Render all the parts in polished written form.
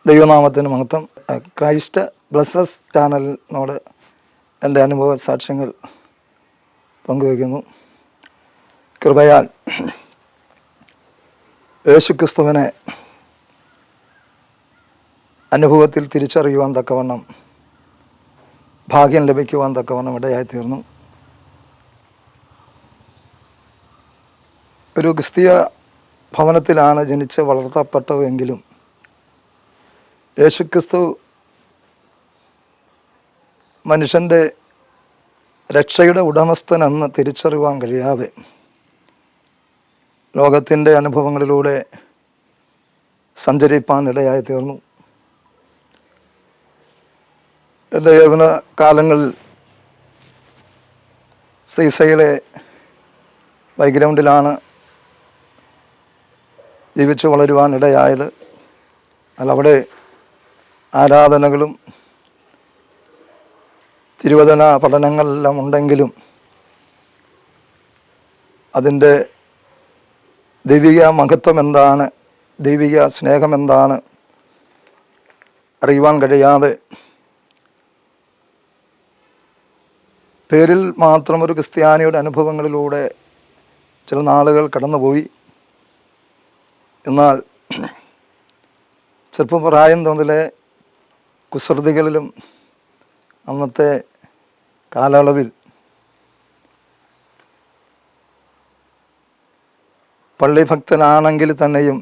ദൈവനാമത്തിന് മഹത്വം. Christ blesses ചാനലിനോട് എൻ്റെ അനുഭവ സാക്ഷ്യങ്ങൾ പങ്കുവയ്ക്കുന്നു. കൃപയാൽ യേശുക്രിസ്തുവിനെ അനുഭവത്തിൽ തിരിച്ചറിയുവാൻ തക്കവണ്ണം ഭാഗ്യം ലഭിക്കുവാൻ തക്കവണ്ണം ഇടയായിത്തീർന്നു. ഒരു ക്രിസ്തീയ ഭവനത്തിലാണ് ജനിച്ച് വളർത്തപ്പെട്ടതെങ്കിലും യേശുക്രിസ്തു മനുഷ്യൻ്റെ രക്ഷയുടെ ഉടമസ്ഥനെന്ന് തിരിച്ചറിയുവാൻ കഴിയാതെ ലോകത്തിൻ്റെ അനുഭവങ്ങളിലൂടെ സഞ്ചരിപ്പാൻ ഇടയായി തീർന്നു. എൻ്റെ യൗവന കാലങ്ങളിൽ സീസയിലെ ബൈഗ്രൗണ്ടിലാണ് ജീവിച്ചു വളരുവാൻ ഇടയായത്. എന്നാൽ അവിടെ ആരാധനകളും തിരുവചന പഠനങ്ങളെല്ലാം ഉണ്ടെങ്കിലും അതിൻ്റെ ദൈവിക മഹത്വം എന്താണ്, ദൈവിക സ്നേഹം എന്താണ് അറിയുവാൻ കഴിയാതെ പേരിൽ മാത്രം ഒരു ക്രിസ്ത്യാനിയുടെ അനുഭവങ്ങളിലൂടെ ചില നാളുകൾ കടന്നുപോയി. എന്നാൽ ചെറുപ്പപ്രായം മുതലേ കുസൃതികളിലും അന്നത്തെ കാലയളവിൽ പള്ളി ഭക്തനാണെങ്കിൽ തന്നെയും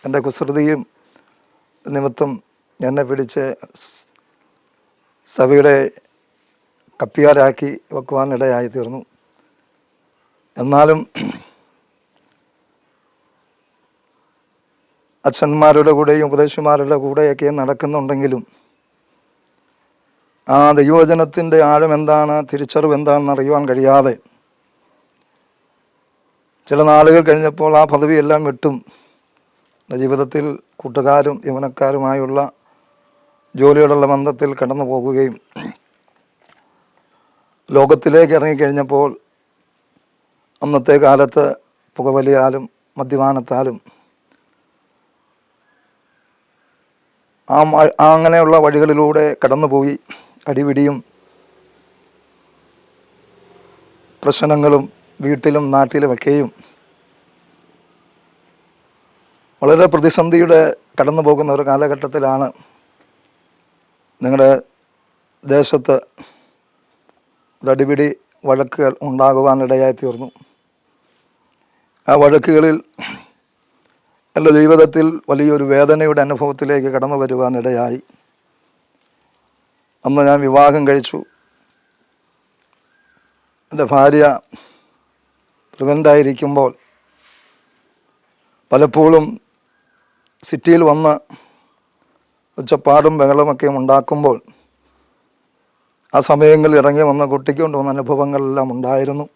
എൻ്റെ കുസൃതിയും നിമിത്തം എന്നെ പിടിച്ച് സഭയുടെ കപ്പിയാരാക്കി വെക്കുവാൻ ഇടയായി തീർന്നു. എന്നാലും അച്ഛന്മാരുടെ കൂടെയും ഉപദേശിമാരുടെ കൂടെയൊക്കെ നടക്കുന്നുണ്ടെങ്കിലും ആ ദൈവവചനത്തിൻ്റെ ആഴം എന്താണ്, തിരിച്ചറിവ് എന്താണെന്ന് അറിയുവാൻ കഴിയാതെ ചില നാളുകൾ കഴിഞ്ഞപ്പോൾ ആ പദവിയെല്ലാം വിട്ടും ജീവിതത്തിൽ കൂട്ടുകാരും യൗവനക്കാരുമായുള്ള ജോലിയോടുള്ള ബന്ധത്തിൽ കടന്നു പോകുകയും ലോകത്തിലേക്ക് ഇറങ്ങിക്കഴിഞ്ഞപ്പോൾ അന്നത്തെ കാലത്ത് പുകവലിയാലും മദ്യപാനത്താലും അങ്ങനെയുള്ള വഴികളിലൂടെ കടന്നുപോയി അടിപിടിയും പ്രശ്നങ്ങളും വീട്ടിലും നാട്ടിലുമൊക്കെയും വളരെ പ്രതിസന്ധിയുടെ കടന്നു പോകുന്ന ഒരു കാലഘട്ടത്തിലാണ് നിങ്ങളുടെ ദേശത്ത് അടിപിടി വഴക്കുകൾ ഉണ്ടാകുവാനിടയായി തീർന്നു. ആ വഴക്കുകളിൽ എൻ്റെ ജീവിതത്തിൽ വലിയൊരു വേദനയുടെ അനുഭവത്തിലേക്ക് കടന്നു വരുവാനിടയായി. അന്ന് ഞാൻ വിവാഹം കഴിച്ചു. എൻ്റെ ഭാര്യ പ്രഗ്നൻ്റായിരിക്കുമ്പോൾ പലപ്പോഴും സിറ്റിയിൽ വന്ന് ഒച്ചപ്പാടും ബഹളമൊക്കെ ഉണ്ടാക്കുമ്പോൾ ആ സമയങ്ങളിൽ ഇറങ്ങി വന്ന് കുട്ടിക്കൊണ്ട് വന്ന അനുഭവങ്ങളെല്ലാം ഉണ്ടായിരുന്നു.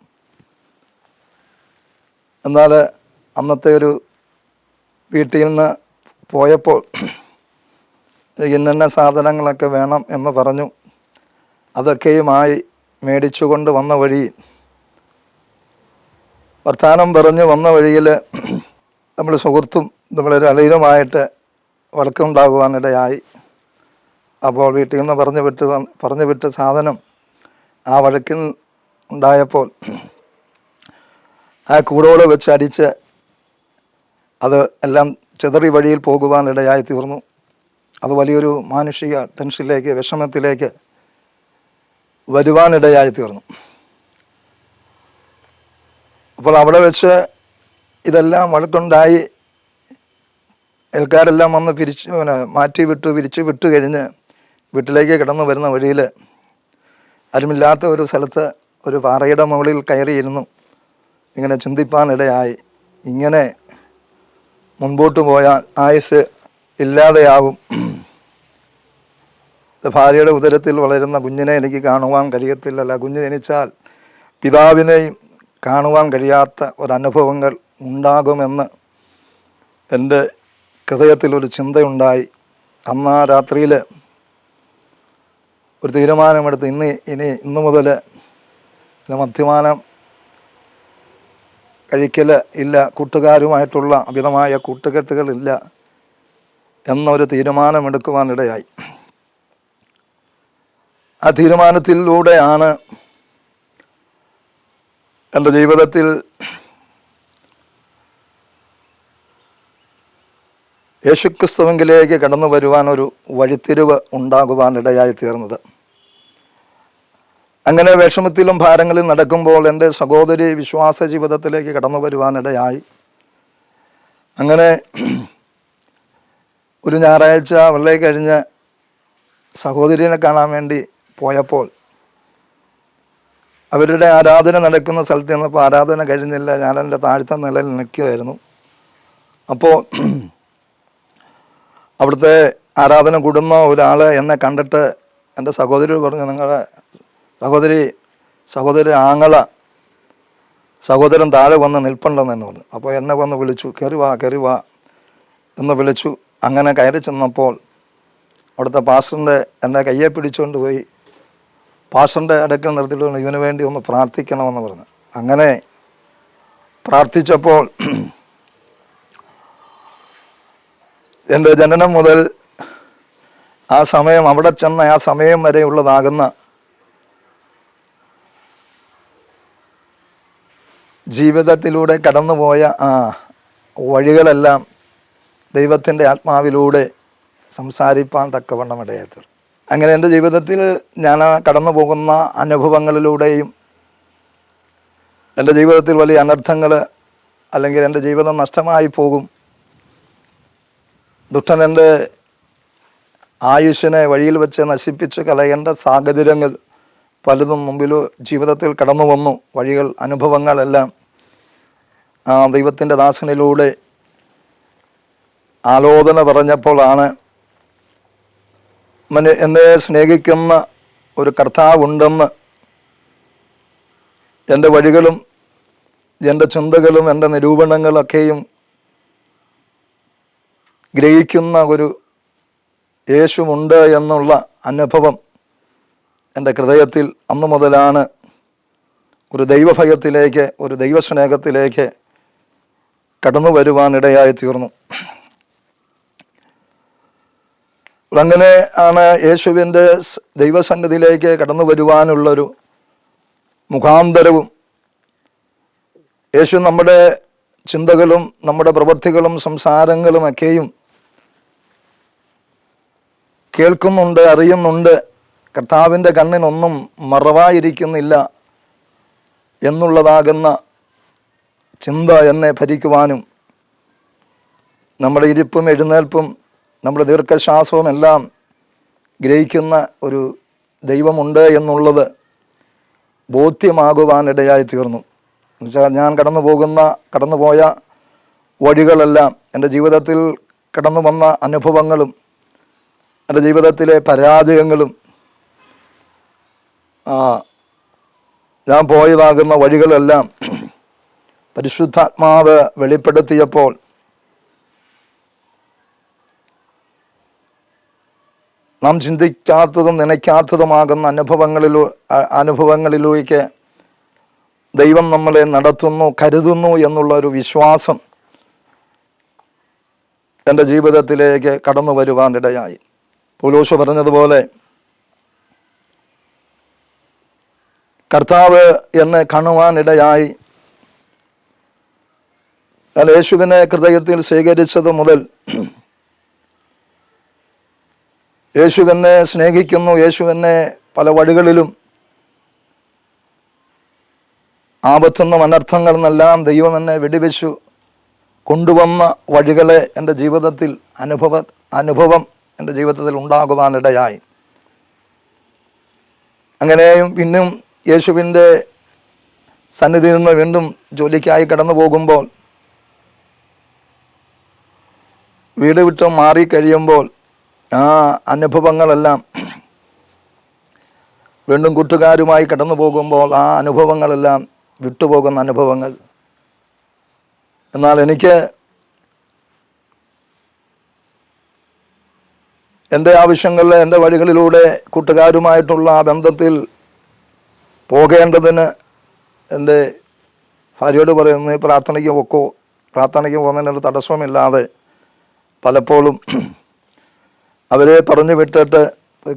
എന്നാൽ അന്നത്തെ ഒരു വീട്ടിൽ നിന്ന് പോയപ്പോൾ ഇന്ന സാധനങ്ങളൊക്കെ വേണം എന്ന് പറഞ്ഞു. അതൊക്കെയുമായി മേടിച്ചു കൊണ്ട് വന്ന വഴി വർത്താനം പറഞ്ഞ് വന്ന വഴിയിൽ നമ്മൾ സുഹൃത്തും നമ്മളൊരു അലയിലുമായിട്ട് വഴക്കുണ്ടാകുവാനിടയായി. അപ്പോൾ വീട്ടിൽ നിന്ന് പറഞ്ഞു വിട്ട് സാധനം ആ വഴക്കിൽ ഉണ്ടായപ്പോൾ ആ കൂടോടെ വെച്ച് അടിച്ച് അത് എല്ലാം ചിതറി വഴിയിൽ പോകുവാനിടയായി തീർന്നു. അത് വലിയൊരു മാനുഷിക ടെൻഷനിലേക്ക്, വിഷമത്തിലേക്ക് വരുവാനിടയായി തീർന്നു. അപ്പോൾ അവിടെ വെച്ച് ഇതെല്ലാം വഴക്കുണ്ടായി അയൽക്കാരെല്ലാം വന്ന് പിരിച്ചു വിട്ടു കഴിഞ്ഞ് വീട്ടിലേക്ക് കിടന്നു വരുന്ന വഴിയിൽ ആരുമില്ലാത്ത ഒരു സ്ഥലത്ത് ഒരു പാറയുടെ മുകളിൽ കയറിയിരുന്നു ഇങ്ങനെ ചിന്തിപ്പാനിടയായി. ഇങ്ങനെ മുൻപോട്ട് പോയാൽ ആയുസ് ഇല്ലാതെയാകും. ഭാര്യയുടെ ഉദരത്തിൽ വളരുന്ന കുഞ്ഞിനെ എനിക്ക് കാണുവാൻ കഴിയത്തില്ലല്ല. കുഞ്ഞ് ജനിച്ചാൽ പിതാവിനെയും കാണുവാൻ കഴിയാത്ത ഒരനുഭവങ്ങൾ ഉണ്ടാകുമെന്ന് എൻ്റെ ഹൃദയത്തിലൊരു ചിന്തയുണ്ടായി. അന്ന് ആ രാത്രിയിൽ ഒരു തീരുമാനമെടുത്ത് ഇന്നു മുതൽ മദ്യപാനം കഴിക്കൽ ഇല്ല, കൂട്ടുകാരുമായിട്ടുള്ള അമിതമായ കൂട്ടുകെട്ടുകളില്ല, എന്നൊരു തീരുമാനമെടുക്കുവാനിടയായി. ആ തീരുമാനത്തിലൂടെയാണ് എൻ്റെ ജീവിതത്തിൽ യേശുക്രിസ്തുവിലേക്ക് കടന്നു വരുവാനൊരു വഴിത്തിരിവ് ഉണ്ടാകുവാനിടയായി തീർന്നത്. അങ്ങനെ വിഷമത്തിലും ഭാരങ്ങളിലും നടക്കുമ്പോൾ എൻ്റെ സഹോദരി വിശ്വാസ ജീവിതത്തിലേക്ക് കടന്നു വരുവാനിടയായി. അങ്ങനെ ഒരു ഞായറാഴ്ച വെള്ളി കഴിഞ്ഞ് സഹോദരിയെ കാണാൻ വേണ്ടി പോയപ്പോൾ അവരുടെ ആരാധന നടക്കുന്ന സ്ഥലത്ത് നിന്നപ്പോൾ ആരാധന കഴിഞ്ഞില്ല. ഞാൻ എൻ്റെ താഴ്ത്ത നിലയിൽ നിൽക്കുകയായിരുന്നു. അപ്പോൾ അവിടുത്തെ ആരാധന കൂടുന്ന ഒരാൾ എന്നെ കണ്ടിട്ട് എൻ്റെ സഹോദരി പറഞ്ഞു, നിങ്ങളുടെ സഹോദരി ആങ്ങള സഹോദരൻ താഴെ വന്ന് നിൽപ്പുണ്ടെന്ന് പറഞ്ഞു. അപ്പോൾ എന്നെ വന്ന് വിളിച്ചു, കയറി വാ എന്ന് വിളിച്ചു. അങ്ങനെ കയറി ചെന്നപ്പോൾ അവിടുത്തെ പാസ്റ്ററിൻ്റെ എന്നെ കയ്യെ പിടിച്ചുകൊണ്ട് പോയി പാസ്റ്ററിൻ്റെ അടുക്കൽ നിർത്തിയിട്ട് ഇവന് വേണ്ടി ഒന്ന് പ്രാർത്ഥിക്കണമെന്ന് പറഞ്ഞു. അങ്ങനെ പ്രാർത്ഥിച്ചപ്പോൾ എൻ്റെ ജനനം മുതൽ ആ സമയം, അവിടെ ചെന്ന ആ സമയം വരെയുള്ളതാകുന്ന ജീവിതത്തിലൂടെ കടന്നുപോയ ആ വഴികളെല്ലാം ദൈവത്തിൻ്റെ ആത്മാവിലൂടെ സംസാരിപ്പാൻ തക്കവണ്ണം ഇടയായി. അങ്ങനെ എൻ്റെ ജീവിതത്തിൽ ഞാൻ കടന്നു പോകുന്ന അനുഭവങ്ങളിലൂടെയും എൻ്റെ ജീവിതത്തിൽ വലിയ അനർത്ഥങ്ങൾ അല്ലെങ്കിൽ എൻ്റെ ജീവിതം നഷ്ടമായി പോകും, ദുഷ്ടൻ എൻ്റെ ആയുസ്സിനെ വഴിയിൽ വെച്ച് നശിപ്പിച്ച് കളയേണ്ട സാഹചര്യങ്ങൾ പലതും മുമ്പിൽ ജീവിതത്തിൽ കടന്നു വന്നു. വഴികൾ, അനുഭവങ്ങളെല്ലാം ദൈവത്തിൻ്റെ ദാസനിലൂടെ ആലോചന പറഞ്ഞപ്പോഴാണ് എന്നെ സ്നേഹിക്കുന്ന ഒരു കർത്താവുണ്ടെന്ന് എൻ്റെ വഴികളും എൻ്റെ ചിന്തകളും എൻ്റെ നിരൂപണങ്ങളൊക്കെയും ഗ്രഹിക്കുന്ന ഒരു യേശുവുണ്ട് എന്നുള്ള അനുഭവം എൻ്റെ ഹൃദയത്തിൽ അന്നു മുതലാണ് ഒരു ദൈവഭയത്തിലേക്ക്, ഒരു ദൈവസ്നേഹത്തിലേക്ക് കടന്നു വരുവാനിടയായി തീർന്നു. അങ്ങനെ ആണ് യേശുവിൻ്റെ ദൈവസന്നിധിയിലേക്ക് കടന്നു വരുവാനുള്ളൊരു മുഖാന്തരവും. യേശു നമ്മുടെ ചിന്തകളും നമ്മുടെ പ്രവൃത്തികളും സംസാരങ്ങളുമൊക്കെയും കേൾക്കുന്നുണ്ട്, അറിയുന്നുണ്ട്. കർത്താവിൻ്റെ കണ്ണിനൊന്നും മറവായിരിക്കുന്നില്ല എന്നുള്ളതാകുന്ന ചിന്ത എന്നെ ഭരിക്കുവാനും നമ്മുടെ ഇരിപ്പും എഴുന്നേൽപ്പും നമ്മുടെ ദീർഘശ്വാസവും എല്ലാം ഗ്രഹിക്കുന്ന ഒരു ദൈവമുണ്ട് എന്നുള്ളത് ബോധ്യമാകുവാനിടയായി തീർന്നു. എന്നുവെച്ചാൽ ഞാൻ കടന്നുപോയ വഴികളെല്ലാം, എൻ്റെ ജീവിതത്തിൽ കടന്നു വന്ന അനുഭവങ്ങളും എൻ്റെ ജീവിതത്തിലെ പരാജയങ്ങളും ഞാൻ പോയതാകുന്ന വഴികളെല്ലാം പരിശുദ്ധാത്മാവ് വെളിപ്പെടുത്തിയപ്പോൾ നാം ചിന്തിക്കാത്തതും നനയ്ക്കാത്തതുമാകുന്ന അനുഭവങ്ങളിലേക്ക് ദൈവം നമ്മളെ നടത്തുന്നു, കരുതുന്നു എന്നുള്ള ഒരു വിശ്വാസം എൻ്റെ ജീവിതത്തിലേക്ക് കടന്നു വരുവാനിടയായി. പൗലോസ് പറഞ്ഞതുപോലെ കർത്താവ് എന്നെ കാണുവാനിടയായി. യേശുവിനെ ഹൃദയത്തിൽ സ്വീകരിച്ചത് മുതൽ യേശുവിനെ സ്നേഹിക്കുന്നു. യേശുവിനെ പല വഴികളിലും ആപത്തുനിന്നും അനർത്ഥങ്ങളിൽ നിന്നെല്ലാം ദൈവം എന്നെ വെടിവെച്ചു കൊണ്ടുവന്ന വഴികളെ എൻ്റെ ജീവിതത്തിൽ അനുഭവം എൻ്റെ ജീവിതത്തിൽ ഉണ്ടാകുവാനിടയായി. അങ്ങനെയും പിന്നും യേശുവിൻ്റെ സന്നിധിയിൽ നിന്ന് വീണ്ടും ജോലിക്കായി കടന്നു പോകുമ്പോൾ, വീട് വിട്ട് മാറിക്കഴിയുമ്പോൾ ആ അനുഭവങ്ങളെല്ലാം വീണ്ടും കൂട്ടുകാരുമായി കടന്നു പോകുമ്പോൾ ആ അനുഭവങ്ങളെല്ലാം വിട്ടുപോകുന്ന അനുഭവങ്ങൾ. എന്നാൽ എനിക്ക് എൻ്റെ ആവശ്യങ്ങളിൽ എൻ്റെ വഴികളിലൂടെ കൂട്ടുകാരുമായിട്ടുള്ള ആ ബന്ധത്തിൽ പോകേണ്ടതിന് എൻ്റെ ഭാര്യയോട് പറയുന്നു, പ്രാർത്ഥനയ്ക്ക് പോകുന്നതിനൊരു തടസ്സമില്ലാതെ പലപ്പോഴും അവരെ പറഞ്ഞു വിട്ടിട്ട്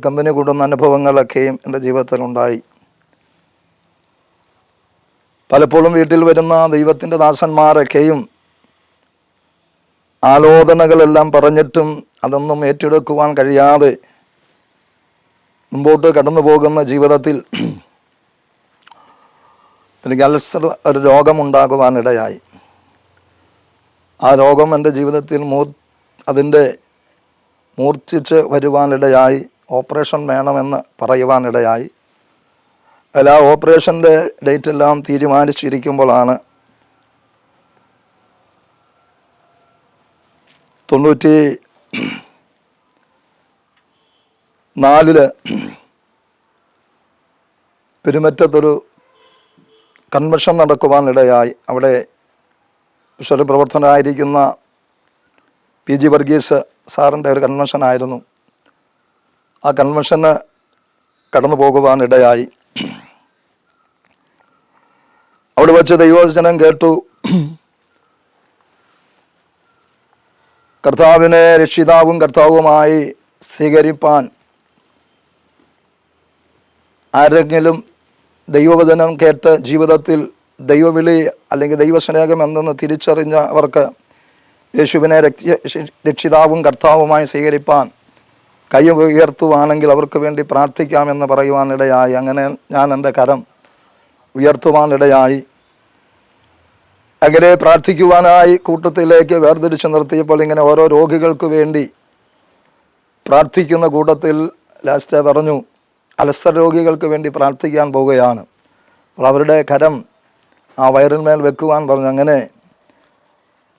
കമ്പനി കൂടുന്ന അനുഭവങ്ങളൊക്കെയും എൻ്റെ ജീവിതത്തിലുണ്ടായി. പലപ്പോഴും വീട്ടിൽ വരുന്ന ദൈവത്തിൻ്റെ ദാസന്മാരൊക്കെയും ആലോചനകളെല്ലാം പറഞ്ഞിട്ടും അതൊന്നും ഏറ്റെടുക്കുവാൻ കഴിയാതെ മുമ്പോട്ട് കടന്നു പോകുന്ന ജീവിതത്തിൽ എനിക്ക് അൾസർ ഒരു രോഗമുണ്ടാകുവാനിടയായി. ആ രോഗം എൻ്റെ ജീവിതത്തിൽ അതിൻ്റെ മൂർച്ഛിച്ച് വരുവാനിടയായി. ഓപ്പറേഷൻ വേണമെന്ന് പറയുവാനിടയായി. അല്ല, ഓപ്പറേഷൻ്റെ ഡേറ്റെല്ലാം തീരുമാനിച്ചിരിക്കുമ്പോഴാണ് 94 പെരുമറ്റത്തൊരു കൺവെൻഷൻ നടക്കുവാനിടയായി. അവിടെ ഈശ്വര പ്രവർത്തനമായിരിക്കുന്ന PG വർഗീസ് സാറിൻ്റെ ഒരു കൺവെൻഷനായിരുന്നു. ആ കൺവെൻഷന് കടന്നു പോകുവാനിടയായി. അവിടെ വച്ച് ദൈവവചനം കേട്ടു. കർത്താവിനെ രക്ഷിതാവും കർത്താവുമായി സ്വീകരിപ്പാൻ ആരെങ്കിലും ദൈവവചനം കേട്ട് ജീവിതത്തിൽ ദൈവവിളി അല്ലെങ്കിൽ ദൈവസ്നേഹം എന്തെന്ന് തിരിച്ചറിഞ്ഞവർക്ക് യേശുവിനെ രക്ഷിതാവും കർത്താവുമായി സ്വീകരിപ്പാൻ കൈ ഉയർത്തുവാണെങ്കിൽ അവർക്ക് വേണ്ടി പ്രാർത്ഥിക്കാമെന്ന് പറയുവാനിടയായി. അങ്ങനെ ഞാൻ എൻ്റെ കരം ഉയർത്തുവാനിടയായി. അങ്ങനെ പ്രാർത്ഥിക്കുവാനായി കൂട്ടത്തിലേക്ക് വേർതിരിച്ച് നിർത്തിയപ്പോൾ ഇങ്ങനെ ഓരോ രോഗികൾക്ക് വേണ്ടി പ്രാർത്ഥിക്കുന്ന കൂട്ടത്തിൽ ലാസ്റ്റ് പറഞ്ഞു, അൾസർ രോഗികൾക്ക് വേണ്ടി പ്രാർത്ഥിക്കാൻ പോവുകയാണ്. അപ്പോൾ അവരുടെ കരം ആ വയറിന്മേൽ വെക്കുവാൻ പറഞ്ഞു. അങ്ങനെ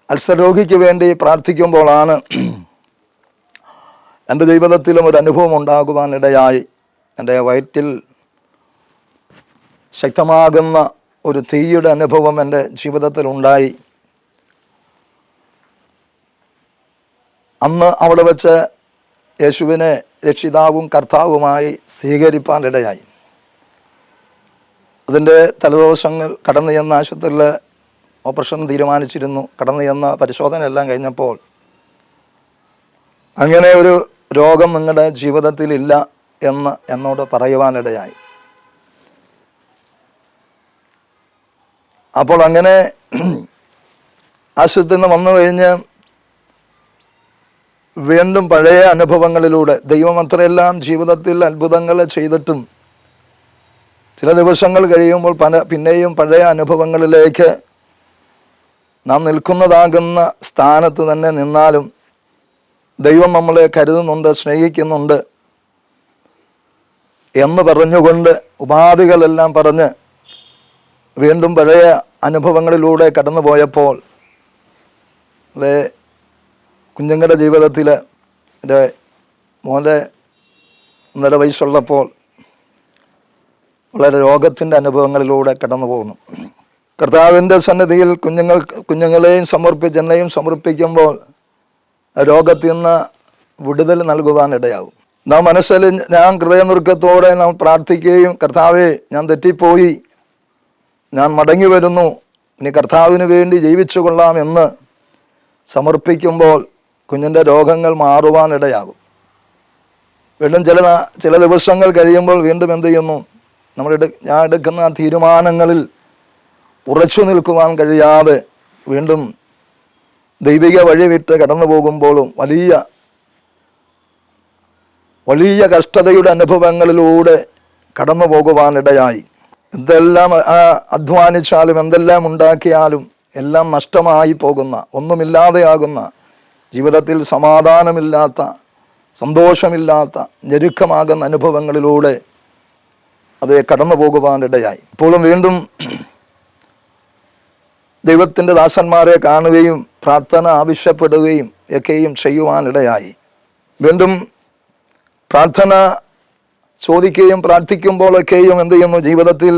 അൾസർ രോഗിക്ക് വേണ്ടി പ്രാർത്ഥിക്കുമ്പോഴാണ് എൻ്റെ ജീവിതത്തിലും ഒരു അനുഭവം ഉണ്ടാകുവാനിടയായി. എൻ്റെ വയറ്റിൽ ശക്തമാകുന്ന ഒരു തീയുടെ അനുഭവം എൻ്റെ ജീവിതത്തിലുണ്ടായി. അന്ന് അവിടെ വെച്ച് യേശുവിനെ രക്ഷിതാവും കർത്താവുമായി സ്വീകരിപ്പാനിടയായി. അതിൻ്റെ തലേദിവസങ്ങൾ കടന്നു ചെന്ന ആശുപത്രിയിൽ ഓപ്പറേഷൻ തീരുമാനിച്ചിരുന്നു. കടന്നു ചെന്ന പരിശോധന എല്ലാം കഴിഞ്ഞപ്പോൾ അങ്ങനെ ഒരു രോഗം നിങ്ങളുടെ ജീവിതത്തിലില്ല എന്ന് എന്നോട് പറയുവാനിടയായി. അപ്പോൾ അങ്ങനെ ആശുപത്രിയിൽ നിന്ന് വന്നു കഴിഞ്ഞ് വീണ്ടും പഴയ അനുഭവങ്ങളിലൂടെ ദൈവം അത്രയെല്ലാം ജീവിതത്തിൽ അത്ഭുതങ്ങൾ ചെയ്തിട്ടും ചില ദിവസങ്ങൾ കഴിയുമ്പോൾ പിന്നെയും പഴയ അനുഭവങ്ങളിലേക്ക് നാം നിൽക്കുന്നതാകുന്ന സ്ഥാനത്ത് തന്നെ നിന്നാലും ദൈവം നമ്മളെ കരുതുന്നുണ്ട്, സ്നേഹിക്കുന്നുണ്ട് എന്ന് പറഞ്ഞുകൊണ്ട് ഉപാധികളെല്ലാം പറഞ്ഞ് വീണ്ടും പഴയ അനുഭവങ്ങളിലൂടെ കടന്നു പോയപ്പോൾ കുഞ്ഞുങ്ങളുടെ ജീവിതത്തിൽ എൻ്റെ മോൻ്റെ 1.5 വയസ്സുള്ളപ്പോൾ വളരെ രോഗത്തിൻ്റെ അനുഭവങ്ങളിലൂടെ കടന്നു പോകുന്നു. കർത്താവിൻ്റെ സന്നിധിയിൽ കുഞ്ഞുങ്ങളെയും സമർപ്പിച്ച് എന്നെയും സമർപ്പിക്കുമ്പോൾ രോഗത്തിൽ നിന്ന് വിടുതൽ നൽകുവാനിടയാകും. നാം മനസ്സിൽ ഞാൻ ഹൃദയനുറുക്കത്തോടെ നാം പ്രാർത്ഥിക്കുകയും കർത്താവേ ഞാൻ തെറ്റിപ്പോയി, ഞാൻ മടങ്ങി വരുന്നു, ഇനി കർത്താവിന് വേണ്ടി ജീവിച്ചു കൊള്ളാം എന്ന് സമർപ്പിക്കുമ്പോൾ കുഞ്ഞിൻ്റെ രോഗങ്ങൾ മാറുവാനിടയാകും. വീണ്ടും ചില ദിവസങ്ങൾ കഴിയുമ്പോൾ വീണ്ടും എന്ത് ചെയ്യുന്നു, ഞാൻ എടുക്കുന്ന തീരുമാനങ്ങളിൽ ഉറച്ചു നിൽക്കുവാൻ കഴിയാതെ വീണ്ടും ദൈവിക വഴി വിട്ട് കടന്നു പോകുമ്പോഴും വലിയ കഷ്ടതയുടെ അനുഭവങ്ങളിലൂടെ കടന്നു പോകുവാനിടയായി. എന്തെല്ലാം അധ്വാനിച്ചാലും എന്തെല്ലാം ഉണ്ടാക്കിയാലും എല്ലാം നഷ്ടമായി പോകുന്ന, ഒന്നുമില്ലാതെയാകുന്ന, ജീവിതത്തിൽ സമാധാനമില്ലാത്ത, സന്തോഷമില്ലാത്ത, ഞെരുക്കമാകുന്ന അനുഭവങ്ങളിലൂടെ അത് കടന്നു പോകുവാനിടയായി. ഇപ്പോഴും വീണ്ടും ദൈവത്തിൻ്റെ ദാസന്മാരെ കാണുകയും പ്രാർത്ഥന ആവശ്യപ്പെടുകയും ഒക്കെയും ചെയ്യുവാനിടയായി. വീണ്ടും പ്രാർത്ഥന ചോദിക്കുകയും പ്രാർത്ഥിക്കുമ്പോഴൊക്കെയും എന്ത് ചെയ്യുന്നു, ജീവിതത്തിൽ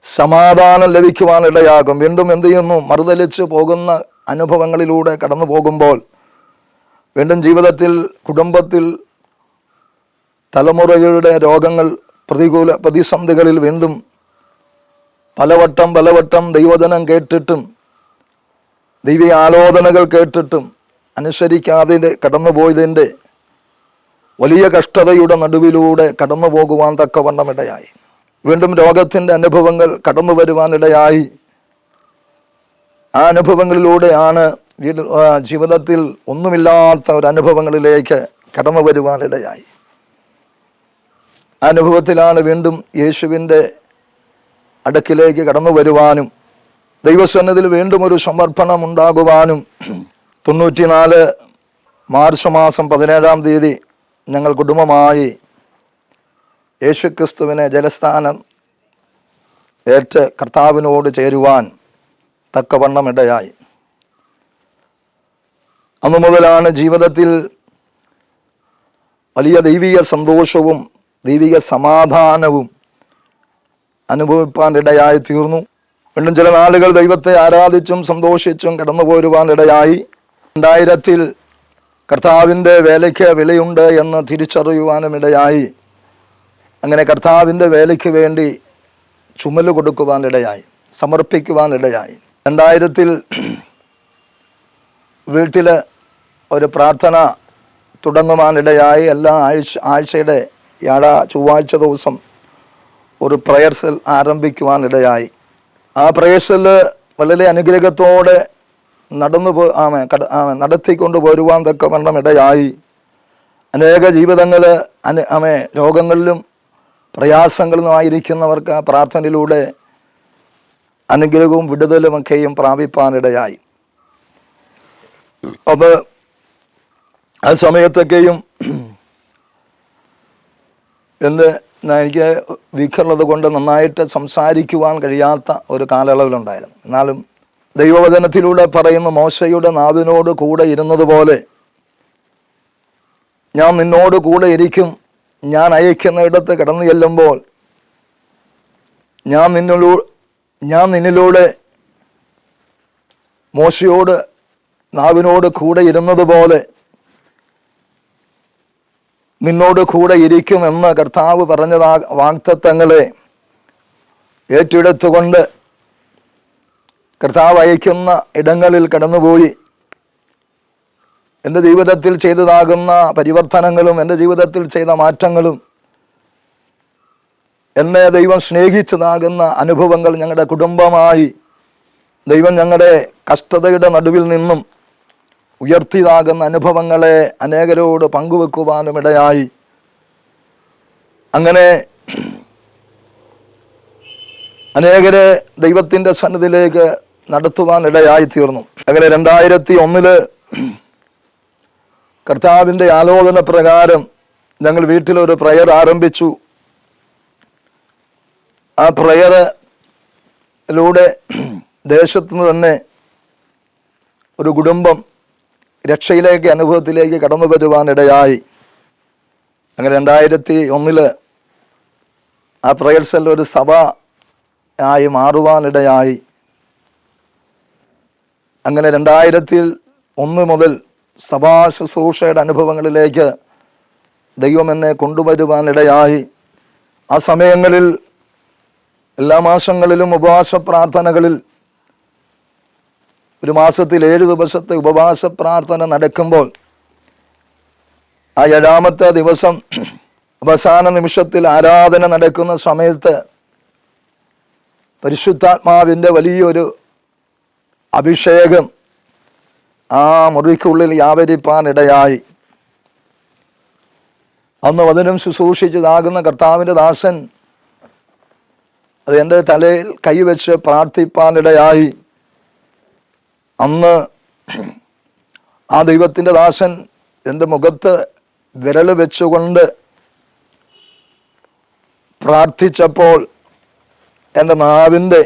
സമാധാനം ലഭിക്കുവാനിടയാകും. വീണ്ടും എന്ത് ചെയ്യുന്നു, മറുതലിച്ച് പോകുന്ന അനുഭവങ്ങളിലൂടെ കടന്നു പോകുമ്പോൾ വീണ്ടും ജീവിതത്തിൽ, കുടുംബത്തിൽ തലമുറകളുടെ രോഗങ്ങൾ, പ്രതിസന്ധികളിൽ വീണ്ടും പലവട്ടം ദൈവവചനം കേട്ടിട്ടും ദൈവീയ ആലോചനകൾ കേട്ടിട്ടും അനുസരിക്കാതെ കടന്നുപോയതിൻ്റെ വലിയ കഷ്ടതയുടെ നടുവിലൂടെ കടന്നു പോകുവാൻ തക്കവണ്ണം ഇടയായി. വീണ്ടും രോഗത്തിൻ്റെ അനുഭവങ്ങൾ കടന്നു വരുവാനിടയായി. ആ അനുഭവങ്ങളിലൂടെയാണ് ജീവിതത്തിൽ ഒന്നുമില്ലാത്ത ഒരു അനുഭവങ്ങളിലേക്ക് കടന്നു വരുവാനിടയായി. ആ അനുഭവത്തിലാണ് വീണ്ടും യേശുവിൻ്റെ അടുക്കിലേക്ക് കടന്നു വരുവാനും ദൈവസന്നിധിയിൽ വീണ്ടും ഒരു സമർപ്പണം ഉണ്ടാകുവാനും 94 മാർച്ച് മാസം 17-ാം തീയതി ഞങ്ങൾ കുടുംബമായി യേശുക്രിസ്തുവിനെ ജലസ്നാനം ഏറ്റ് കർത്താവിനോട് ചേരുവാൻ തക്കവണ്ണം ഇടയായി. അന്നു മുതലാണ് ജീവിതത്തിൽ വലിയ ദൈവിക സന്തോഷവും ദൈവിക സമാധാനവും അനുഭവിപ്പാൻ ഇടയായി തീർന്നു. വീണ്ടും ചില നാളുകൾ ദൈവത്തെ ആരാധിച്ചും സന്തോഷിച്ചും കടന്നു പോരുവാൻ ഇടയായി. 2000-ൽ കർത്താവിൻ്റെ വേലയ്ക്ക് വിലയുണ്ട് എന്ന് തിരിച്ചറിയുവാനും ഇടയായി. അങ്ങനെ കർത്താവിൻ്റെ വേലയ്ക്ക് വേണ്ടി ചുമല് കൊടുക്കുവാനിടയായി, സമർപ്പിക്കുവാനിടയായി. 2000-ൽ വീട്ടിൽ ഒരു പ്രാർത്ഥന തുടങ്ങുവാനിടയായി. എല്ലാ ആഴ്ചയുടെ ചൊവ്വാഴ്ച ദിവസം ഒരു പ്രയർ സെൽ ആരംഭിക്കുവാനിടയായി. ആ പ്രയർ സെല്ല് വളരെ അനുഗ്രഹത്തോടെ നടത്തിക്കൊണ്ട് പോരുവാൻ തക്കവണ്ണം ഇടയായി. അനേക ജീവിതങ്ങൾ രോഗങ്ങളിലും പ്രയാസങ്ങളിലുമായിരിക്കുന്നവർക്ക് ആ പ്രാർത്ഥനയിലൂടെ അനുഗ്രഹവും വിടുതലുമൊക്കെയും പ്രാപിപ്പാനിടയായി. അത് ആ സമയത്തൊക്കെയും എനിക്ക് വീക്കുള്ളത് കൊണ്ട് നന്നായിട്ട് സംസാരിക്കുവാൻ കഴിയാത്ത ഒരു കാലയളവിലുണ്ടായിരുന്നു. എന്നാലും ദൈവവചനത്തിലൂടെ പറയുന്ന മോശയുടെ നാവിനോട് കൂടെ ഇരുന്നതുപോലെ ഞാൻ നിന്നോട് കൂടെ ഇരിക്കും, ഞാൻ അയക്കുന്നിടത്ത് കടന്നു ചെല്ലുമ്പോൾ ഞാൻ നിന്നിലൂടെ മോശയോട് നാവിനോട് കൂടെ ഇരുന്നതുപോലെ നിന്നോട് കൂടെ ഇരിക്കുമെന്ന് കർത്താവ് പറഞ്ഞ വാഗ്ദത്തങ്ങളെ ഏറ്റെടുത്തുകൊണ്ട് കർത്താവ് അയക്കുന്ന ഇടങ്ങളിൽ കടന്നുപോയി എൻ്റെ ജീവിതത്തിൽ ചെയ്തതാകുന്ന പരിവർത്തനങ്ങളും എൻ്റെ ജീവിതത്തിൽ ചെയ്ത മാറ്റങ്ങളും എന്നെ ദൈവം സ്നേഹിച്ചതാകുന്ന അനുഭവങ്ങൾ ഞങ്ങളുടെ കുടുംബമായി ദൈവം ഞങ്ങളുടെ കഷ്ടതയുടെ നടുവിൽ നിന്നും ഉയർത്തിയതാകുന്ന അനുഭവങ്ങളെ അനേകരോട് പങ്കുവെക്കുവാനും ഇടയായി. അങ്ങനെ അനേകരെ ദൈവത്തിൻ്റെ സന്നിധിയിലേക്ക് നടത്തുവാൻ ഇടയായി തീർന്നു. അങ്ങനെ 2001 കർത്താവിൻ്റെ ആലോചന പ്രകാരം ഞങ്ങൾ വീട്ടിലൊരു പ്രയർ ആരംഭിച്ചു. ആ പ്രയറിലൂടെ ദേശത്തുനിന്ന് തന്നെ ഒരു കുടുംബം രക്ഷയിലേക്ക് അനുഭവത്തിലേക്ക് കടന്നു വരുവാനിടയായി. അങ്ങനെ 2001 ആ പ്രയർ സെൽ ഒരു സഭ ആയി മാറുവാനിടയായി. അങ്ങനെ 2001 മുതൽ സഭാ ശുശ്രൂഷയുടെ അനുഭവങ്ങളിലേക്ക് ദൈവം എന്നെ കൊണ്ടുവരുവാനിടയായി. ആ സമയങ്ങളിൽ എല്ലാ മാസങ്ങളിലും ഉപവാസ പ്രാർത്ഥനകളിൽ ഒരു മാസത്തിൽ 7 ദിവസത്തെ ഉപവാസ പ്രാർത്ഥന നടക്കുമ്പോൾ ആ 7-ാമത്തെ ദിവസം അവസാന നിമിഷത്തിൽ ആരാധന നടക്കുന്ന സമയത്ത് പരിശുദ്ധാത്മാവിൻ്റെ വലിയൊരു അഭിഷേകം ആ മുറിക്കുള്ളിൽ വ്യാപരിപ്പാനിടയായി. അന്ന് വചനം ശുശ്രൂഷിച്ചതാകുന്ന കർത്താവിൻ്റെ ദാസൻ അത് എൻ്റെ തലയിൽ കൈവച്ച് പ്രാർത്ഥിപ്പാനിടയായി. അന്ന് ആ ദൈവത്തിൻ്റെ ദാസൻ എൻ്റെ മുഖത്ത് വിരൽ വെച്ചുകൊണ്ട് പ്രാർത്ഥിച്ചപ്പോൾ എൻ്റെ നാവിൻ്റെ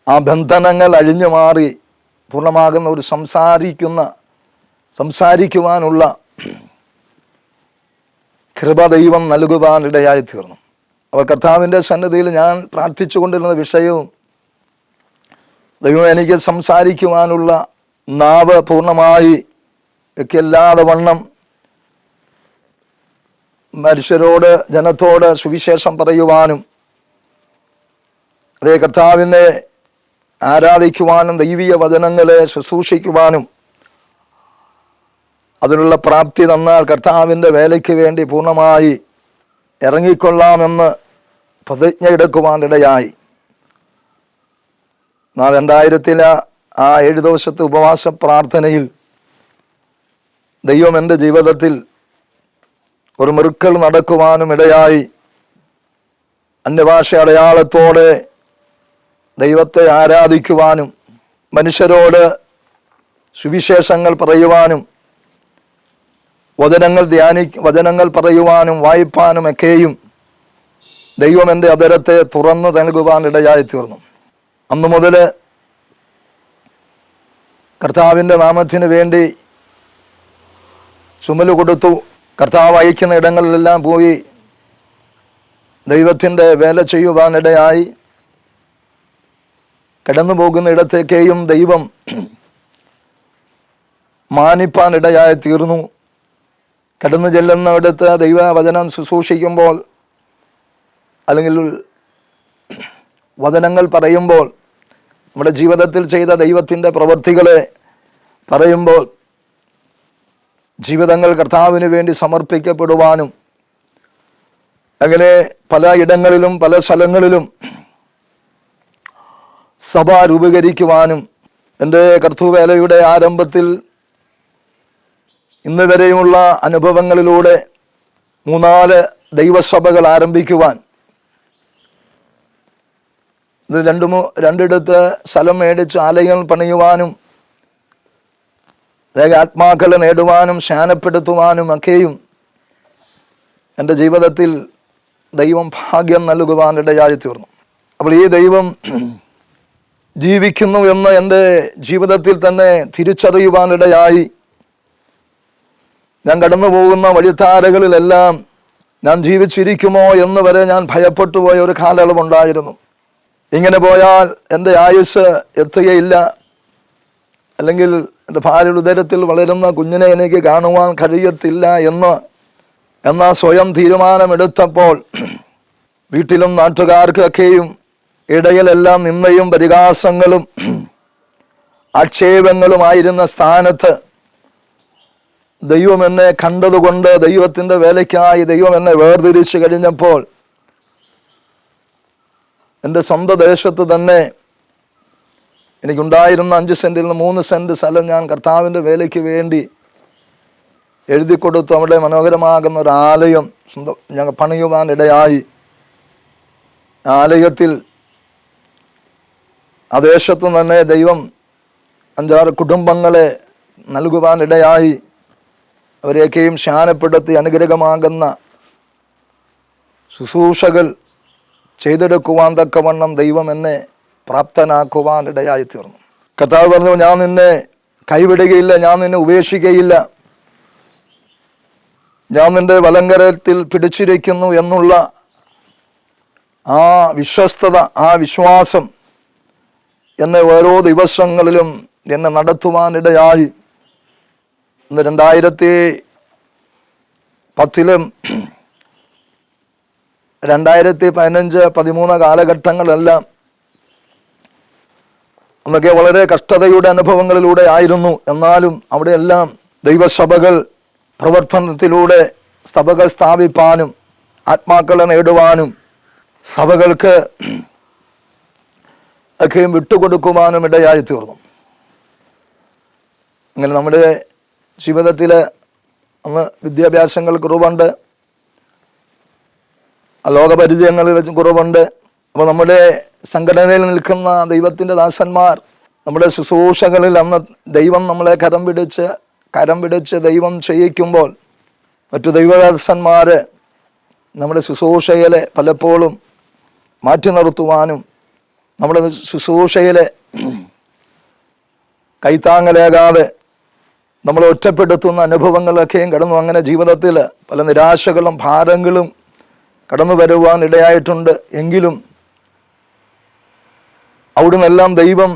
ആ ബന്ധനങ്ങൾ അഴിഞ്ഞു മാറി പൂർണ്ണമാകുന്ന ഒരു സംസാരിക്കുവാനുള്ള കൃപ ദൈവം നൽകുവാനിടയായി തീർന്നു. അപ്പോൾ കർത്താവിൻ്റെ സന്നിധിയിൽ ഞാൻ പ്രാർത്ഥിച്ചു കൊണ്ടിരുന്ന വിഷയവും ദൈവം എനിക്ക് സംസാരിക്കുവാനുള്ള നാവ് പൂർണ്ണമായി ഒക്കെ അല്ലാതെ വണ്ണം മനുഷ്യരോട് ജനത്തോട് സുവിശേഷം പറയുവാനും അതേ കർത്താവിൻ്റെ ആരാധിക്കുവാനും ദൈവീയ വചനങ്ങളെ ശുശ്രൂഷിക്കുവാനും അതിനുള്ള പ്രാപ്തി തന്നാൽ കർത്താവിൻ്റെ വേലയ്ക്ക് വേണ്ടി പൂർണ്ണമായി ഇറങ്ങിക്കൊള്ളാമെന്ന് പ്രതിജ്ഞ എടുക്കുവാനിടയായി. 2000 ആ 7 ദിവസത്തെ ഉപവാസ പ്രാർത്ഥനയിൽ ദൈവം എൻ്റെ ജീവിതത്തിൽ ഒരു മിറുക്കൽ നടക്കുവാനും ഇടയായി. അന്യഭാഷ അടയാളത്തോടെ ദൈവത്തെ ആരാധിക്കുവാനും മനുഷ്യരോട് സുവിശേഷങ്ങൾ പറയുവാനും വചനങ്ങൾ പറയുവാനും വായിപ്പാനും ഒക്കെയും ദൈവം എൻ്റെ അധരത്തെ തുറന്നു നൽകുവാൻ ഇടയായി തീർന്നു. അന്നു മുതൽ കർത്താവിൻ്റെ നാമത്തിന് വേണ്ടി ചുമല് കൊടുത്തു. കർത്താവ് അയക്കുന്ന ഇടങ്ങളിലെല്ലാം പോയി ദൈവത്തിൻ്റെ വേല ചെയ്യുവാനിടയായി. കടന്നു പോകുന്ന ഇടത്തേക്കെയും ദൈവം മാനിപ്പാനിടയായി തീർന്നു. കടന്നു ചെല്ലുന്നിടത്ത് ദൈവവചനം ശുശ്രൂഷിക്കുമ്പോൾ അല്ലെങ്കിൽ വചനങ്ങൾ പറയുമ്പോൾ നമ്മുടെ ജീവിതത്തിൽ ചെയ്ത ദൈവത്തിൻ്റെ പ്രവൃത്തികളെ പറയുമ്പോൾ ജീവിതങ്ങൾ കർത്താവിന് വേണ്ടി സമർപ്പിക്കപ്പെടുവാനും അങ്ങനെ പല ഇടങ്ങളിലും പല സ്ഥലങ്ങളിലും സഭ രൂപീകരിക്കുവാനും എൻ്റെ കർത്തൃവേലയുടെ ആരംഭത്തിൽ ഇന്ന് വരെയുമുള്ള അനുഭവങ്ങളിലൂടെ 3-4 ദൈവസഭകൾ ആരംഭിക്കുവാൻ, ഇത് രണ്ടിടത്ത് സ്ഥലം മേടിച്ച് ആലയങ്ങൾ പണിയുവാനും ആത്മാക്കളെ നേടുവാനും സ്നാനപ്പെടുത്തുവാനും ഒക്കെയും എൻ്റെ ജീവിതത്തിൽ ദൈവം ഭാഗ്യം നൽകുവാനിടയായി തീർന്നു. അപ്പോൾ ഈ ദൈവം ജീവിക്കുന്നു എന്ന് എൻ്റെ ജീവിതത്തിൽ തന്നെ തിരിച്ചറിയുവാനിടയായി. ഞാൻ കടന്നു പോകുന്ന വഴിത്താരകളിലെല്ലാം ഞാൻ ജീവിച്ചിരിക്കുമോ എന്ന് വരെ ഞാൻ ഭയപ്പെട്ടു പോയ ഒരു കാലയളവുണ്ടായിരുന്നു. ഇങ്ങനെ പോയാൽ എൻ്റെ ആയുസ് എത്തുകയില്ല, അല്ലെങ്കിൽ എൻ്റെ ഭാര്യയുടെ ഉദരത്തിൽ വളരുന്ന കുഞ്ഞിനെ എനിക്ക് കാണുവാൻ കഴിയത്തില്ല എന്ന സ്വയം തീരുമാനമെടുത്തപ്പോൾ വീട്ടിലും നാട്ടുകാർക്കൊക്കെയും ഇടയിലെല്ലാം നിന്ദയും പരിഹാസങ്ങളും ആക്ഷേപങ്ങളുമായിരുന്ന സ്ഥാനത്ത് ദൈവം എന്നെ കണ്ടതുകൊണ്ട് ദൈവത്തിൻ്റെ വേലയ്ക്കായി ദൈവം എന്നെ വേർതിരിച്ചു കഴിഞ്ഞപ്പോൾ എൻ്റെ സ്വന്തം ദേശത്ത് തന്നെ എനിക്കുണ്ടായിരുന്ന 5 സെൻറ്റിൽ നിന്ന് 3 സെൻറ്റ് സ്ഥലം ഞാൻ കർത്താവിൻ്റെ വേലയ്ക്ക് വേണ്ടി എഴുതി കൊടുത്തു. അവിടെ മനോഹരമാകുന്ന ഒരു ആലയം ഞങ്ങൾ പണിയുവാനിടയായി. ആലയത്തിൽ ആ ദേശത്തു തന്നെ ദൈവം 5-6 കുടുംബങ്ങളെ നൽകുവാനിടയായി. അവരെയൊക്കെയും സ്നാനപ്പെടുത്തി അനുഗ്രഹമാകുന്ന ശുശ്രൂഷകൾ ചെയ്തെടുക്കുവാൻ തക്കവണ്ണം ദൈവം എന്നെ പ്രാപ്തനാക്കുവാനിടയായി തീർന്നു. കർത്താവ് പറഞ്ഞു, ഞാൻ നിന്നെ കൈവിടുകയില്ല, ഞാൻ നിന്നെ ഉപേക്ഷിക്കുകയില്ല, ഞാൻ നിന്റെ വലങ്കരത്തിൽ പിടിച്ചിരിക്കുന്നു എന്നുള്ള ആ വിശ്വസ്തത, ആ വിശ്വാസം എന്നെ ഓരോ ദിവസങ്ങളിലും എന്നെ നടത്തുവാനിടയായി. ഇന്ന് 2010-ലും 2015-13 കാലഘട്ടങ്ങളെല്ലാം അന്നൊക്കെ വളരെ കഷ്ടതയുടെ അനുഭവങ്ങളിലൂടെ ആയിരുന്നു. എന്നാലും അവിടെയെല്ലാം ദൈവസഭകൾ പ്രവർത്തനത്തിലൂടെ സഭകൾ സ്ഥാപിപ്പാനും ആത്മാക്കളെ നേടുവാനും സഭകൾക്ക് ഒക്കെയും വിട്ടുകൊടുക്കുവാനും ഇടയായി തീർന്നു. അങ്ങനെ നമ്മുടെ ജീവിതത്തിൽ അന്ന് വിദ്യാഭ്യാസങ്ങൾ കുറവുണ്ട്, ലോകപരിചയങ്ങളിൽ വെച്ച് കുറവുണ്ട്. അപ്പോൾ നമ്മുടെ സംഘടനയിൽ നിൽക്കുന്ന ദൈവത്തിൻ്റെ ദാസന്മാർ നമ്മുടെ ശുശ്രൂഷകളിൽ അന്ന് ദൈവം നമ്മളെ കരം പിടിച്ച് ദൈവം ചെയ്യിക്കുമ്പോൾ മറ്റു ദൈവദാസന്മാർ നമ്മുടെ ശുശ്രൂഷയിലെ പലപ്പോഴും മാറ്റി നിർത്തുവാനും നമ്മുടെ ശുശ്രൂഷയിലെ കൈത്താങ്ങലേകാതെ നമ്മളെ ഒറ്റപ്പെടുത്തുന്ന അനുഭവങ്ങളൊക്കെയും കടന്നു. അങ്ങനെ ജീവിതത്തിൽ പല നിരാശകളും ഭാരങ്ങളും കടന്നു വരുവാൻ ഇടയായിട്ടുണ്ട്. എങ്കിലും അവിടുന്നെല്ലാം ദൈവം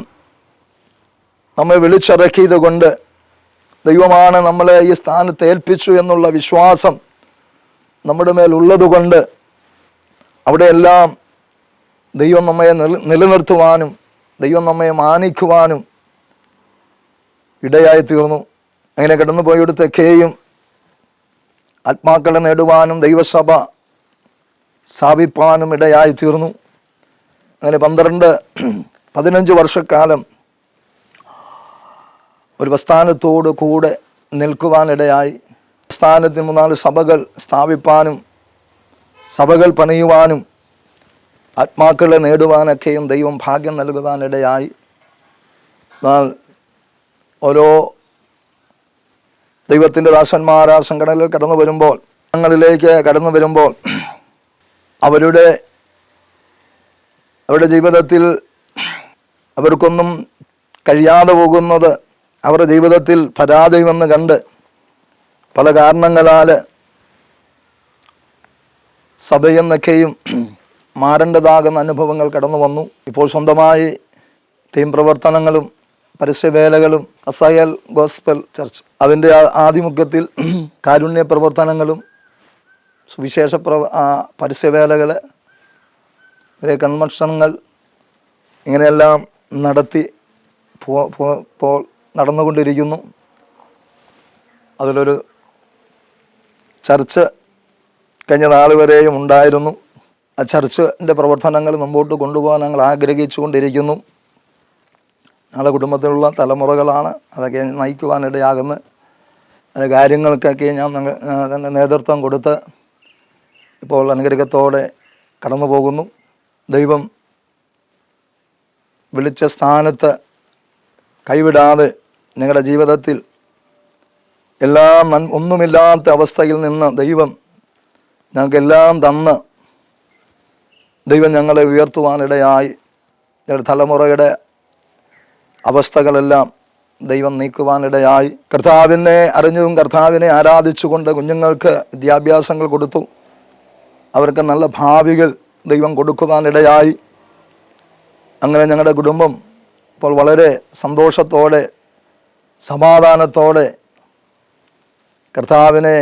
നമ്മെ വിളിച്ചിറക്കിയത് കൊണ്ട്, ദൈവമാണ് നമ്മളെ ഈ സ്ഥാനത്ത് ഏൽപ്പിച്ചു എന്നുള്ള വിശ്വാസം നമ്മുടെ മേലുള്ളത് കൊണ്ട് അവിടെയെല്ലാം ദൈവം നമ്മെ നിലനിർത്തുവാനും ദൈവം നമ്മെ മാനിക്കുവാനും ഇടയായി തീർന്നു. അങ്ങനെ കടന്നു പോയിടത്തൊക്കെയും ആത്മാക്കളെ നേടുവാനും ദൈവസഭ സ്ഥാപിപ്പാനും ഇടയായി തീർന്നു. അങ്ങനെ 15 വർഷക്കാലം ഒരു പ്രസ്ഥാനത്തോട് കൂടെ നിൽക്കുവാനിടയായി. പ്രസ്ഥാനത്തിന് 3-4 സഭകൾ സ്ഥാപിപ്പാനും സഭകൾ പണിയുവാനും ആത്മാക്കളെ നേടുവാനൊക്കെയും ദൈവം ഭാഗ്യം നൽകുവാനിടയായി. എന്നാൽ ഓരോ ദൈവത്തിൻ്റെ ദാസന്മാർ ആ സംഘടനയിൽ കടന്നു വരുമ്പോൾ, ഞങ്ങളിലേക്ക് കടന്നു വരുമ്പോൾ അവരുടെ ജീവിതത്തിൽ അവർക്കൊന്നും കഴിയാതെ പോകുന്നത്, അവരുടെ ജീവിതത്തിൽ പരാജയമെന്ന് കണ്ട് പല കാരണങ്ങളാൽ സഭയെന്നൊക്കെയും മാറേണ്ടതാകുന്ന അനുഭവങ്ങൾ കടന്നു വന്നു. ഇപ്പോൾ സ്വന്തമായി ടീം പ്രവർത്തനങ്ങളും പരസ്യവേലകളും അസയൽ ഗോസ്പൽ ചർച്ച് അതിൻ്റെ ആധിമുഖ്യത്തിൽ കാരുണ്യ പ്രവർത്തനങ്ങളും സുവിശേഷ പരസ്യവേലകൾ, കൺവെൻഷനുകൾ ഇങ്ങനെയെല്ലാം നടത്തി ഇപ്പോൾ നടന്നുകൊണ്ടിരിക്കുന്നു. അതിലൊരു ചർച്ച് കഴിഞ്ഞ നാൾ വരെയും ഉണ്ടായിരുന്നു. ആ ചർച്ചിൻ്റെ പ്രവർത്തനങ്ങൾ മുമ്പോട്ട് കൊണ്ടുപോകാൻ ഞങ്ങൾ ആഗ്രഹിച്ചു കൊണ്ടിരിക്കുന്നു. ഞങ്ങളുടെ കുടുംബത്തിലുള്ള തലമുറകളാണ് അതൊക്കെ നയിക്കുവാനിടയാകുന്നത്. അതിൻ്റെ കാര്യങ്ങൾക്കൊക്കെ ഞാൻ തന്നെ നേതൃത്വം കൊടുത്ത് ഇപ്പോൾ അനുഗ്രഹത്തോടെ കടന്നു പോകുന്നു. ദൈവം വിളിച്ച സ്ഥാനത്ത് കൈവിടാതെ നിങ്ങളുടെ ജീവിതത്തിൽ എല്ലാം ഒന്നുമില്ലാത്ത അവസ്ഥയിൽ നിന്ന് ദൈവം ഞങ്ങൾക്കെല്ലാം തന്ന് ദൈവം ഞങ്ങളെ ഉയർത്തുവാനിടയായി. ഞങ്ങളുടെ തലമുറയുടെ അവസ്ഥകളെല്ലാം ദൈവം നീക്കുവാനിടയായി. കർത്താവിനെ അറിഞ്ഞും കർത്താവിനെ ആരാധിച്ചുകൊണ്ട് കുഞ്ഞുങ്ങൾക്ക് വിദ്യാഭ്യാസങ്ങൾ കൊടുത്തു. അവർക്ക് നല്ല ഭാവികൾ ദൈവം കൊടുക്കുവാനിടയായി. അങ്ങനെ ഞങ്ങളുടെ കുടുംബം ഇപ്പോൾ വളരെ സന്തോഷത്തോടെ സമാധാനത്തോടെ കർത്താവിനെ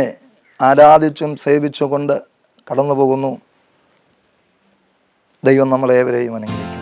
ആരാധിച്ചും സേവിച്ചുകൊണ്ട് കടന്നു പോകുന്നു. ദൈവം നമ്മളേവരെയും അനുഗ്രഹിക്കും.